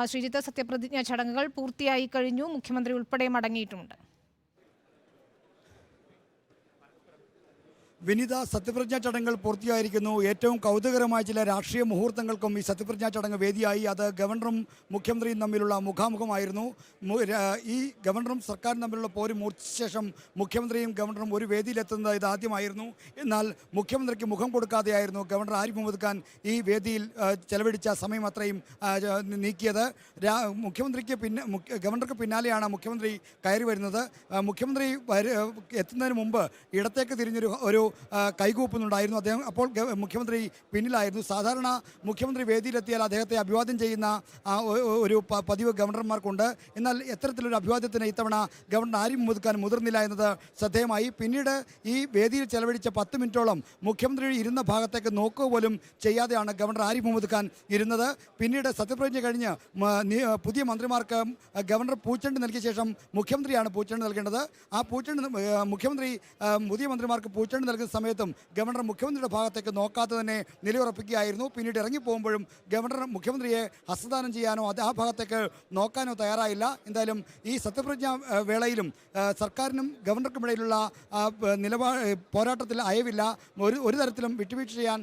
ശ്രീജിത്ത്, സത്യപ്രതിജ്ഞാ ചടങ്ങുകൾ പൂർത്തിയായി കഴിഞ്ഞു. മുഖ്യമന്ത്രി ഉൾപ്പെടെ മടങ്ങിയിട്ടുണ്ട്. വിനിത, സത്യപ്രതിജ്ഞാ ചടങ്ങുകൾ പൂർത്തിയായിരിക്കുന്നു. ഏറ്റവും കൗതുകകരമായ ചില രാഷ്ട്രീയ മുഹൂർത്തങ്ങൾക്കും ഈ സത്യപ്രതിജ്ഞാ ചടങ്ങ് വേദിയായി. അത് ഗവർണറും മുഖ്യമന്ത്രിയും തമ്മിലുള്ള മുഖാമുഖമായിരുന്നു. ഈ ഗവർണറും സർക്കാരും തമ്മിലുള്ള പോര് മൂർച്ഛിച്ച ശേഷം മുഖ്യമന്ത്രിയും ഗവർണറും ഒരു വേദിയിലെത്തുന്നത് ഇതാദ്യമായിരുന്നു. എന്നാൽ മുഖ്യമന്ത്രിക്ക് മുഖം കൊടുക്കാതെയായിരുന്നു ഗവർണർ ആരിഫ് മുഹമ്മദ് ഖാൻ ഈ വേദിയിൽ ചെലവഴിച്ച സമയം അത്രയും നീക്കിയത്. ഗവർണർക്ക് പിന്നാലെയാണ് മുഖ്യമന്ത്രി കയറി വരുന്നത്. മുഖ്യമന്ത്രി എത്തുന്നതിന് മുമ്പ് ഇടത്തേക്ക് തിരിഞ്ഞൊരു കൈകൂപ്പുന്നുണ്ടായിരുന്നു അദ്ദേഹം. അപ്പോൾ മുഖ്യമന്ത്രി പിന്നിലായിരുന്നു. സാധാരണ മുഖ്യമന്ത്രി വേദിയിലെത്തിയാൽ അദ്ദേഹത്തെ അഭിവാദ്യം ചെയ്യുന്ന ഒരു പതിവ് ഗവർണർമാർക്കുണ്ട്. എന്നാൽ എത്തരത്തിലൊരു അഭിവാദ്യത്തിന് ഇത്തവണ ഗവർണർ ആരിഫ് മുഹമ്മദ് ഖാൻ മുതിർന്നില്ല എന്നത് ശ്രദ്ധേയമായി. പിന്നീട് ഈ വേദിയിൽ ചെലവഴിച്ച 10 മിനിറ്റോളം മുഖ്യമന്ത്രി ഇരുന്ന ഭാഗത്തേക്ക് നോക്കുക പോലും ചെയ്യാതെയാണ് ഗവർണർ ആരിഫ് മുഹമ്മദ് ഖാൻ ഇരുന്നത്. പിന്നീട് സത്യപ്രതിജ്ഞ കഴിഞ്ഞ് പുതിയ മന്ത്രിമാർക്ക് ഗവർണർ പൂച്ചെണ്ട് നൽകിയ ശേഷം മുഖ്യമന്ത്രിയാണ് പൂച്ചെണ്ട് നൽകേണ്ടത്. ആ പൂച്ചെണ്ട് മുഖ്യമന്ത്രി പുതിയ മന്ത്രിമാർക്ക് പൂച്ചെണ്ട് നൽകുന്ന സമയത്തും ഗവർണർ മുഖ്യമന്ത്രിയുടെ ഭാഗത്തേക്ക് നോക്കാതെ തന്നെ നിലയുറപ്പിക്കുകയായിരുന്നു. പിന്നീട് ഇറങ്ങിപ്പോകുമ്പോഴും ഗവർണർ മുഖ്യമന്ത്രിയെ ഹസ്തദാനം ചെയ്യാനോ ആ ഭാഗത്തേക്ക് നോക്കാനോ തയ്യാറായില്ല. എന്തായാലും ഈ സത്യപ്രതിജ്ഞാ വേളയിലും സർക്കാരിനും ഗവർണർക്കുമിടയിലുള്ള പോരാട്ടത്തിൽ അയവില്ല. ഒരു തരത്തിലും വിട്ടുവീഴ്ച ചെയ്യാൻ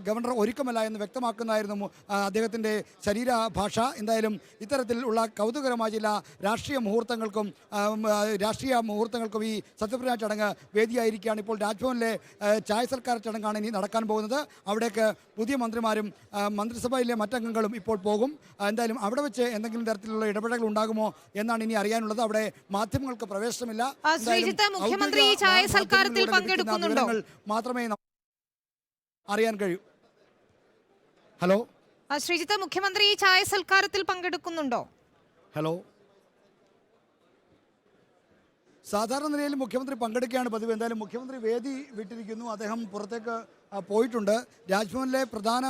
ഗവർണർ ഒരുക്കമല്ല എന്ന് വ്യക്തമാക്കുന്നതായിരുന്നു അദ്ദേഹത്തിൻ്റെ ശരീരഭാഷ. എന്തായാലും ഇത്തരത്തിലുള്ള കൗതുകകരമായ ചില രാഷ്ട്രീയ മുഹൂർത്തങ്ങൾക്കും ഈ സത്യപ്രതിജ്ഞാ ചടങ്ങ് വേദിയായിരിക്കുകയാണ്. ഇപ്പോൾ രാജ്ഭവനിലെ ചായ സൽക്കാര ചടങ്ങാണ് ഇനി നടക്കാൻ പോകുന്നത്. അവിടേക്ക് പുതിയ മന്ത്രിമാരും മന്ത്രിസഭയിലെ മറ്റംഗങ്ങളും ഇപ്പോൾ പോകും. എന്തായാലും അവിടെ വെച്ച് എന്തെങ്കിലും തരത്തിലുള്ള ഇടപെടലുകൾ ഉണ്ടാകുമോ എന്നാണ് ഇനി അറിയാനുള്ളത്. അവിടെ മാധ്യമങ്ങൾക്ക് പ്രവേശനമില്ല. മുഖ്യമന്ത്രി ചായ സൽക്കാരത്തിൽ പങ്കെടുക്കുന്നുണ്ടോ മാത്രമേ അറിയാൻ കഴിയൂ. ഹലോ ശ്രീജിത്ത്, മുഖ്യമന്ത്രി ചായ സൽക്കാരത്തിൽ പങ്കെടുക്കുന്നുണ്ടോ? ഹലോ, സാധാരണ നിലയിൽ മുഖ്യമന്ത്രി പങ്കെടുക്കുകയാണ് പതിവ്. എന്തായാലും മുഖ്യമന്ത്രി വേദി വിട്ടിരിക്കുന്നു. അദ്ദേഹം പുറത്തേക്ക് പോയിട്ടുണ്ട്. രാജ്ഭവനിലെ പ്രധാന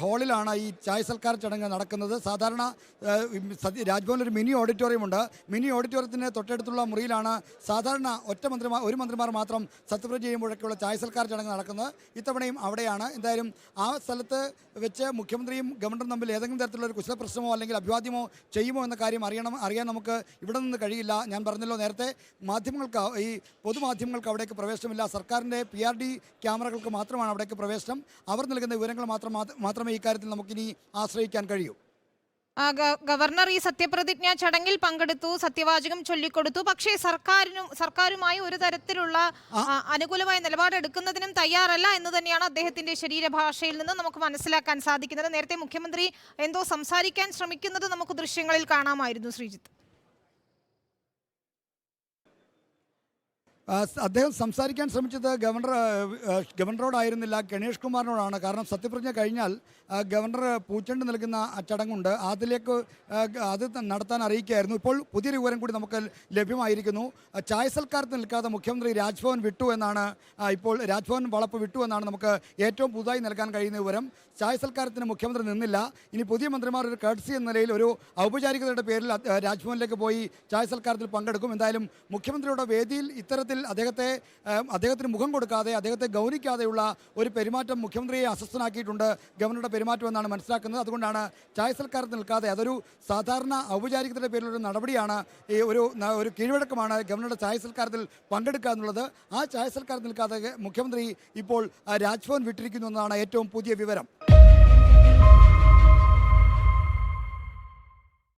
ഹാളിലാണ് ഈ ചായ സൽക്കാര ചടങ്ങ് നടക്കുന്നത്. സാധാരണ രാജ്ഭവനിലൊരു മിനി ഓഡിറ്റോറിയമുണ്ട്. മിനി ഓഡിറ്റോറിയത്തിന് തൊട്ടടുത്തുള്ള മുറിയിലാണ് സാധാരണ ഒരു മന്ത്രിമാർ മാത്രം സത്യപ്രതിജ്ഞ ചെയ്യുമ്പോഴൊക്കെയുള്ള ചായ സൽക്കാര ചടങ്ങ് നടക്കുന്നത്. ഇത്തവണയും അവിടെയാണ്. എന്തായാലും ആ സ്ഥലത്ത് വെച്ച് മുഖ്യമന്ത്രിയും ഗവർണറും തമ്മിൽ ഏതെങ്കിലും തരത്തിലുള്ള ഒരു കുശല പ്രശ്നമോ അല്ലെങ്കിൽ അഭിവാദ്യമോ ചെയ്യുമോ എന്ന കാര്യം അറിയാൻ നമുക്ക് ഇവിടെ നിന്ന് കഴിയില്ല. ഞാൻ പറഞ്ഞല്ലോ നേരത്തെ, ഈ പൊതുമാധ്യമങ്ങൾക്ക് അവിടേക്ക് പ്രവേശനമില്ല. സർക്കാരിൻ്റെ PRD ക്യാമറകൾക്ക് മാത്രമാണ് അവിടേക്ക് പ്രവേശനം. അവർ നൽകുന്ന വിവരങ്ങൾ മാത്രമേ ഇക്കാര്യത്തിൽ നമുക്കിനി ആശ്രയിക്കാൻ കഴിയൂ. ഗവർണർ ഈ സത്യപ്രതിജ്ഞാ ചടങ്ങിൽ പങ്കെടുത്തു, സത്യവാചകം ചൊല്ലിക്കൊടുത്തു. പക്ഷേ സർക്കാരുമായി ഒരു തരത്തിലുള്ള അനുകൂലമായ നിലപാടെടുക്കുന്നതിനും തയ്യാറല്ല എന്ന് തന്നെയാണ് അദ്ദേഹത്തിന്റെ ശരീരഭാഷയിൽ നിന്ന് നമുക്ക് മനസ്സിലാക്കാൻ സാധിക്കുന്നത്. നേരത്തെ മുഖ്യമന്ത്രി എന്തോ സംസാരിക്കാൻ ശ്രമിക്കുന്നത് നമുക്ക് ദൃശ്യങ്ങളിൽ കാണാമായിരുന്നു. ശ്രീജിത്ത്, അദ്ദേഹം സംസാരിക്കാൻ ശ്രമിച്ചത് ഗവർണറോടായിരുന്നില്ല, ഗണേഷ് കുമാറിനോടാണ്. കാരണം സത്യപ്രതിജ്ഞ കഴിഞ്ഞാൽ ഗവർണർ പൂച്ചെണ്ട് നൽകുന്ന ചടങ്ങുണ്ട്. അത് നടത്താൻ അറിയിക്കുകയായിരുന്നു. ഇപ്പോൾ പുതിയൊരു വിവരം കൂടി നമുക്ക് ലഭ്യമായിരിക്കുന്നു. ചായ സൽക്കാരത്തിൽ നിൽക്കാതെ മുഖ്യമന്ത്രി രാജ്ഭവൻ വിട്ടു എന്നാണ് ഇപ്പോൾ രാജ്ഭവൻ വളപ്പ് വിട്ടു എന്നാണ് നമുക്ക് ഏറ്റവും പുതുതായി നൽകാൻ കഴിയുന്ന വിവരം. ചായ സൽക്കാരത്തിന് മുഖ്യമന്ത്രി നിന്നില്ല. ഇനി പുതിയ മന്ത്രിമാർ ഒരു കർട്സി എന്ന നിലയിൽ ഒരു ഔപചാരികതയുടെ പേരിൽ രാജ്ഭവനിലേക്ക് പോയി ചായ സൽക്കാരത്തിൽ പങ്കെടുക്കും. എന്തായാലും മുഖ്യമന്ത്രിയുടെ വേദിയിൽ ഇത്തരത്തിൽ അദ്ദേഹത്തിന് മുഖം കൊടുക്കാതെ, അദ്ദേഹത്തെ ഗൗനിക്കാതെയുള്ള ഒരു പെരുമാറ്റം മുഖ്യമന്ത്രിയെ അസ്വസ്ഥനാക്കിയിട്ടുണ്ട് ഗവർണറുടെ പെരുമാറ്റം എന്നാണ് മനസ്സിലാക്കുന്നത്. അതുകൊണ്ടാണ് ചായ സൽക്കാരത്തിൽ നിൽക്കാതെ, അതൊരു സാധാരണ ഔപചാരികതയുടെ പേരിലൊരു നടപടിയാണ്, ഒരു കീഴ്വഴക്കമാണ് ഗവർണറുടെ ചായ സൽക്കാരത്തിൽ പങ്കെടുക്കുക എന്നുള്ളത്. ആ ചായ സൽക്കാരത്തിൽ നിൽക്കാതെ മുഖ്യമന്ത്രി ഇപ്പോൾ രാജ്ഭവൻ വിട്ടിരിക്കുന്നു എന്നതാണ് ഏറ്റവും പുതിയ വിവരം.